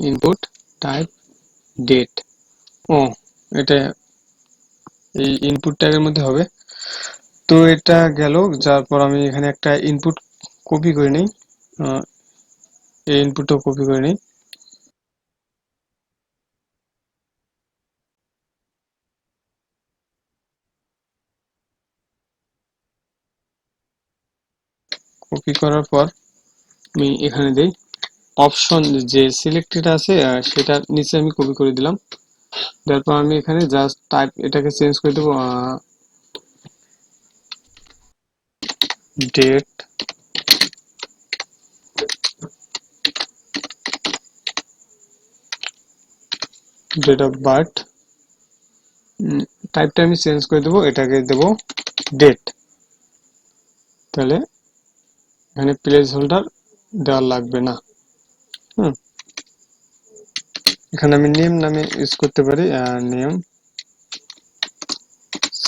ইনপুট টাইপ ডেট, ও এটা এই ইনপুট ট্যাগের মধ্যে হবে। তো এটা গেল, যার পর আমি এখানে একটা ইনপুট কপি করে নিই, এই ইনপুটটা কপি করে নিই। কপি করার পর আমি এখানে দেই অপশন, যে সিলেক্টেড আছে সেটার নিচে আমি কপি করে দিলাম। তারপর আমি এখানে জাস্ট টাইপ এটাকে চেঞ্জ করে দেবো ডেট, ডেট অফ বার্থ, টাইপটা আমি চেঞ্জ করে দেবো, এটাকে দেবো ডেট। তাহলে এখানে প্লেস হোল্ডার দেওয়া লাগবে না। এখানে আমি নেম নামে ইউজ করতে পারি, নেম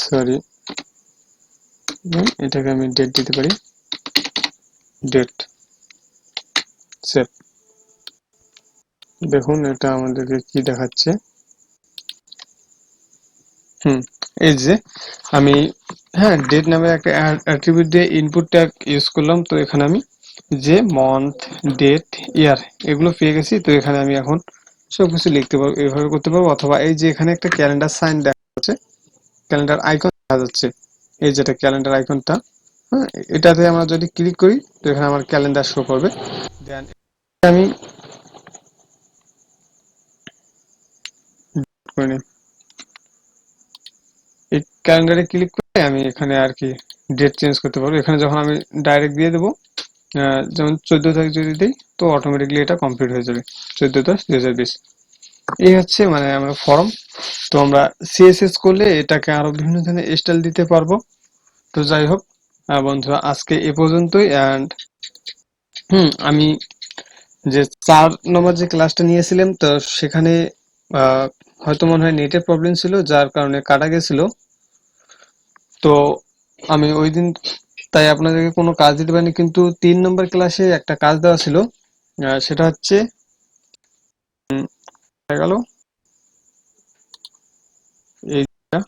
সরি, এটাকে আমি ডেট দিতে পারি, ডেট সেভ। দেখুন এটা আমাদেরকে কি দেখাচ্ছে। এই যে আমি হ্যাঁ ডেট নামে একটা অ্যাট্রিবিউট দিয়ে ইনপুট ট্যাগ ইউজ করলাম। তো এখানে আমি যে মান্থ, ডেট, ইয়ার এগুলো পেয়ে গেছি। তো এখানে আমি এখন সবকিছু লিখতে পারবো, এইভাবে করতে পারবো। অথবা এই যে এখানে একটা ক্যালেন্ডার সাইন দেখা যাচ্ছে, ক্যালেন্ডার আইকন দেখা যাচ্ছে, এই যেটা ক্যালেন্ডার আইকনটা, হ্যাঁ এটাতে আমরা যদি ক্লিক করি তো এখানে আমার ক্যালেন্ডার শো করবে। দেন আমি করে নিই, এই ক্যালেন্ডারে ক্লিক করে আমি এখানে আর কি ডেট চেঞ্জ করতে পারবো। এখানে যখন আমি ডাইরেক্ট দিয়ে দেবো, যেমন 14 তারিখ যদি দিই তো অটোমেটিকলি এটা কমপ্লিট হয়ে যাবে, 14/10/2020। এই হচ্ছে মানে আমরা ফর্ম। তো আমরা সিএসএস করলে এটাকে আরো বিভিন্ন ধরনের স্টাইল দিতে পারবো। তো যাই হোক, বন্ধুরা আজকে এ পর্যন্তই। অ্যান্ড আমি যে 4 নম্বর যে ক্লাসটা নিয়েছিলাম, তো সেখানে আহ, হয়তো মনে হয় নেটের প্রবলেম ছিল, যার কারণে কাটা গেছিল। তো আমি ওই দিন তাই আপনাদেরকে কোনো কাজ দিতে পারিনি, কিন্তু 3 নম্বর ক্লাসে একটা কাজ দেওয়া ছিল। সেটা হচ্ছে হয়ে গেল এইটা,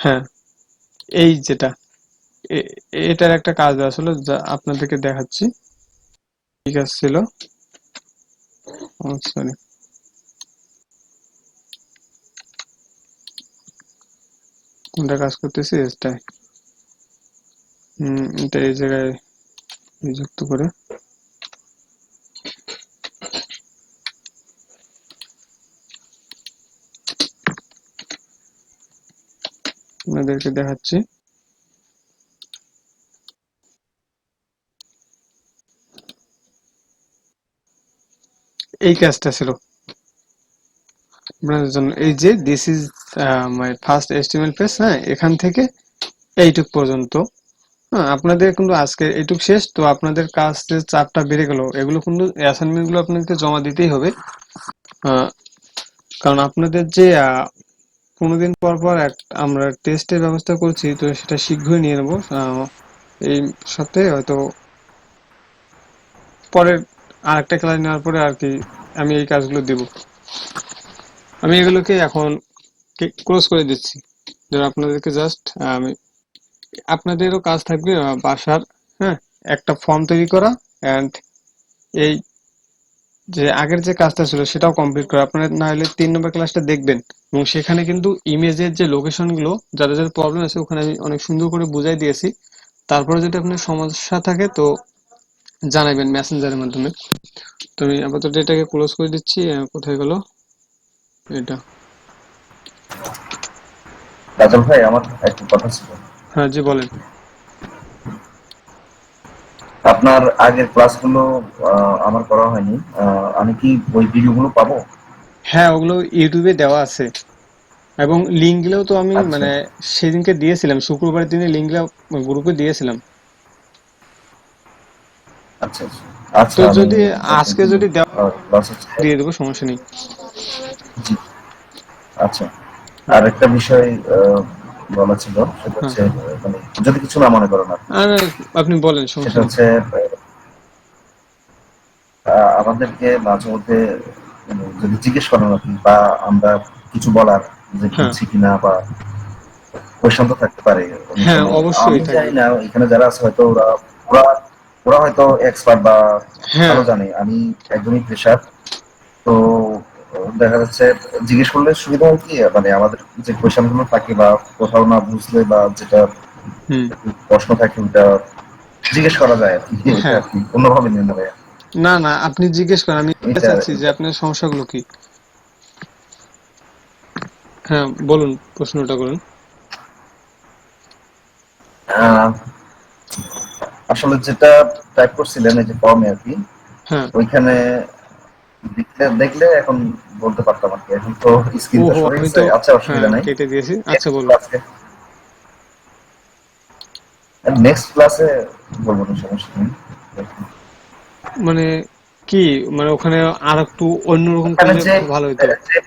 হ্যাঁ, এই যেটা এটার একটা কাজ দেওয়া ছিল, যা আপনাদেরকে দেখাচ্ছি। ঠিক আছে ছিল, সরি, কোনটা কাজ করতেছি এটাই। এটা এই জায়গায় যুক্ত করে আপনাদেরকে দেখাচ্ছি। এই কাজটা ছিল আপনাদের জন্য, এই যে this is my first HTML page. হ্যাঁ, এখান থেকে এইটুক পর্যন্ত। হ্যাঁ, আপনাদের কিন্তু আজকে এইটুক শেষ। তো আপনাদের কাজ যে চাপটা বেড়ে গেল, এগুলো কিন্তু অ্যাসাইনমেন্ট গুলো আপনাদেরকে জমা দিতেই হবে। আহ, কারণ আপনাদের যে 15 দিন পর পর আমরা টেস্টের ব্যবস্থা করছি, তো সেটা শীঘ্রই নিয়ে নেবো। এই সপ্তাহে হয়তো পরের আরেকটা ক্লাস নেওয়ার পরে আর কি আমি এই কাজগুলো দেব। আমি এগুলোকে এখন ক্লোজ করে দিচ্ছি, যেন আপনাদেরকে জাস্ট আমি, আপনাদেরও কাজ থাকবে বাসার, হ্যাঁ, একটা ফর্ম তৈরি করা, অ্যান্ড এই যে আগের যে কাজটা ছিল সেটাও কমপ্লিট করা। আপনারা না হলে 3 নম্বর ক্লাসটা দেখবেন, এবং সেখানে কিন্তু ইমেজের যে লোকেশন গুলো, যাদের যাদের প্রবলেম আছে, ওখানে আমি অনেক সুন্দর করে বুঝাই দিয়েছি। তারপরে যদি আপনার সমস্যা থাকে তো জানাবেন মেসেঞ্জারের মাধ্যমে। তো আমি আপাতত এটাকে ক্লোজ করে দিচ্ছি। কোথায় গেল এটা? কাজল ভাই, আমার একটা কথা ছিল। হ্যাঁ, জি বলেন। আপনার আগের ক্লাসগুলো আমার করা হয়নি। আমি কি ওই ভিডিওগুলো পাবো? হ্যাঁ, ওগুলো ইউটিউবে দেওয়া আছে, এবং লিঙ্ক গুলোও তো আমি আচ্ছা মানে সেদিনকে দিয়েছিলাম, শুক্রবারের দিনে লিঙ্ক গুলো গ্রুপে দিয়েছিলাম। আচ্ছা আচ্ছা আচ্ছা, তো আমি যদি আজকে কিন্তু যদি দেওয়া ক্লাস হচ্ছে। দিয়ে দেবো, সমস্যা নেই। জি, আচ্ছা। হুম, আর একটা বিষয় বলা ছিল, সেটা হ্যাঁ, হচ্ছে মানে যদি কিছু না মনে করেন আর কি। আর আপনি বলেন, সেটা সমস্যা নেই। হচ্ছে আমাদেরকে মাঝে মধ্যে যদি জিজ্ঞেস করেন আর কি, বা আমরা কিছু বলার, যে হ্যাঁ, বুঝছি কিনা বা কোয়েশন তো থাকতে পারে অন্য হ্যাঁ, সময়। আমি অবশ্যই জানি থাকবে। না এখানে যারা আছে হয়তো ওরা ওরা হয়তো এক্সপার্ট বা হ্যাঁ, ভালো জানে, আমি একদমই ফ্রেশার। তো দেখা যাচ্ছে জিজ্ঞেস করলে সুবিধা হয় কি, মানে আমাদের যে কোয়েশন গুলো থাকে বা কোথাও না বুঝলে বা যেটা হুম, একটু প্রশ্ন থাকে, ওটা জিজ্ঞেস করা যায় আর কি, এটা হ্যাঁ, আর কি অন্যভাবে নিয়ে নেবে। না না, আপনি জিজ্ঞেস করেন, আমি জানতে এটা চাচ্ছি যে আপনার সমস্যাগুলো কি। হ্যাঁ, বলুন, প্রশ্নটা করুন। আহ, আসলে যেটা টাইপ করছিলেন এই যে ফর্মে আর কি, হ্যাঁ, ওইখানে দেখলে দেখলে এখন বলতে পারতাম আর কি। এখন তো স্ক্রিনটা ওহো, সরে আমি গেছে। তো, আচ্ছা, হ্যাঁ, অসুবিধা নাই। কেটে দিয়েছি। আচ্ছা, নেক্সট বলুন। ক্লাসে নেক্সট ক্লাসে বলবো না, সমস্যা নেই। মানে কি, মানে ওখানে আর একটু অন্যরকম ওখানে করলে যে ভালো হতো। যে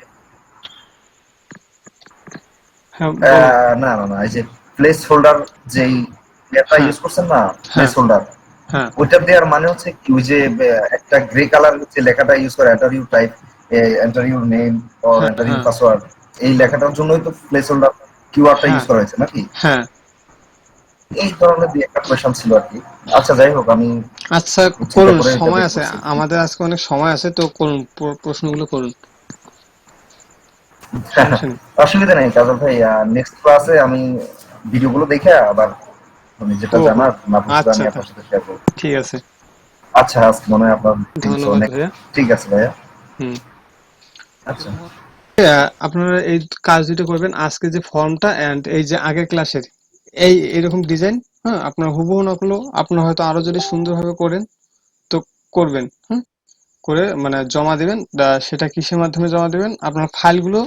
হ্যাঁ, বলুন। না না না, এই যে প্লেস হোল্ডার যেই এটা হ্যাঁ, ইউজ করছেন না, প্লেস হ্যাঁ, হোল্ডার, হ্যাঁ, ওইটা দেওয়ার মানে হচ্ছে কি, ওই যে একটা গ্রে কালার যে লেখাটা ইউজ করে, enter your type, enter your name or হ্যাঁ, এন্টার ইউর হ্যাঁ, পাসওয়ার্ড, এই লেখাটার জন্যই তো প্লেস হোল্ডার কিওয়ার্ডটা ইউজ হ্যাঁ, করা হয়েছে নাকি? হ্যাঁ। এই ধরনের দুই একটা কোয়েশন ছিল আর কি। আচ্ছা, যাই হোক, আমি আচ্ছা, একটু চিন্তা করুন, করে এটা সময় বের আছে, করছি আর কি। আমাদের আজকে অনেক সময় আছে, তো করুন, প্রশ্নগুলো করুন, সমস্যা নেই। অসুবিধা নেই কাজল ভাই। নেক্সট ক্লাসে আমি ভিডিওগুলো দেখে আবার মানে যেটা ওহো, জানার না বুঝলে আচ্ছা, আমি আপনার সাথে শেয়ার করবো। ঠিক আছে। আচ্ছা, আজকে মনে হয় আপনার দিন, সো ধন্যবাদ নেক্সট। ভাইয়া। ঠিক আছে ভাইয়া। হুম। আচ্ছা আপনারা এই কাজ দুটো করবেন, আজকে যে ফর্মটা এন্ড এই যে আগের ক্লাসের এই এরকম ডিজাইন, হ্যাঁ, আপনার হুবহু নকল, আপনার হয়তো আরো যদি সুন্দরভাবে করেন তো করবেন, হুম, করে মানে জমা দিবেন। সেটা কিসের মাধ্যমে জমা দিবেন? আপনার ফাইলগুলো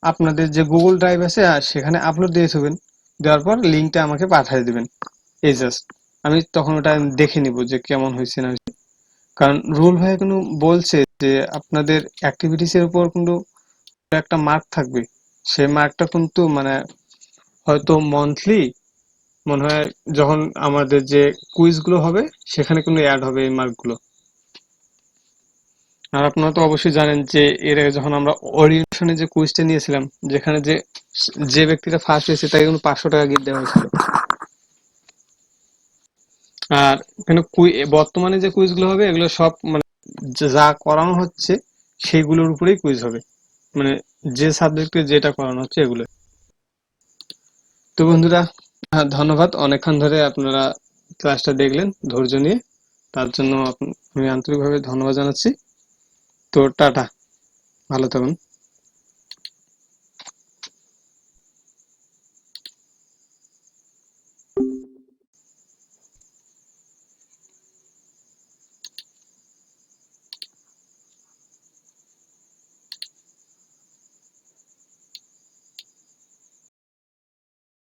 আপনাদের যে গুগল ড্রাইভ আছে সেখানে আপলোড দিয়ে দেবেন। দেওয়ার পর লিঙ্কটা আমাকে পাঠিয়ে দিবেন। এই জাস্ট আমি তখন ওটা দেখে নিব যে কেমন হয়েছে না হয়েছে। কারণ রুল ভাই কিন্তু বলছে যে আপনাদের অ্যাক্টিভিটিস এর উপর কিন্তু একটা মার্ক থাকবে। সেই মার্কটা কিন্তু মানে হয়তো মান্থলি মনে হয় যখন আমাদের যে কুইজ গুলো হবে সেখানে কিন্তু অ্যাড হবে এই মার্কগুলো। আর আপনারা তো অবশ্যই জানেন যে এর আগে যখন আমরা ওরিয়েন্টেশনে যে কুইজটা নিয়েছিলাম, যেখানে যে ব্যক্তিটা ফার্স্ট হয়েছে তাকে কিন্তু 500 টাকা গিফট দেওয়া হয়েছিল। আর এখানে বর্তমানে যে কুইজগুলো হবে এগুলো সব মানে যা করানো হচ্ছে সেইগুলোর উপরেই কুইজ হবে, মানে যে সাবজেক্টে যেটা করানো হচ্ছে এগুলো। তো বন্ধুরা, ধন্যবাদ অনেকক্ষণ ধরে আপনারা ক্লাসটা দেখলেন ধৈর্য নিয়ে, তার জন্য আমি আন্তরিকভাবে ধন্যবাদ জানাচ্ছি। তো টাটা, ভালো থাকুন।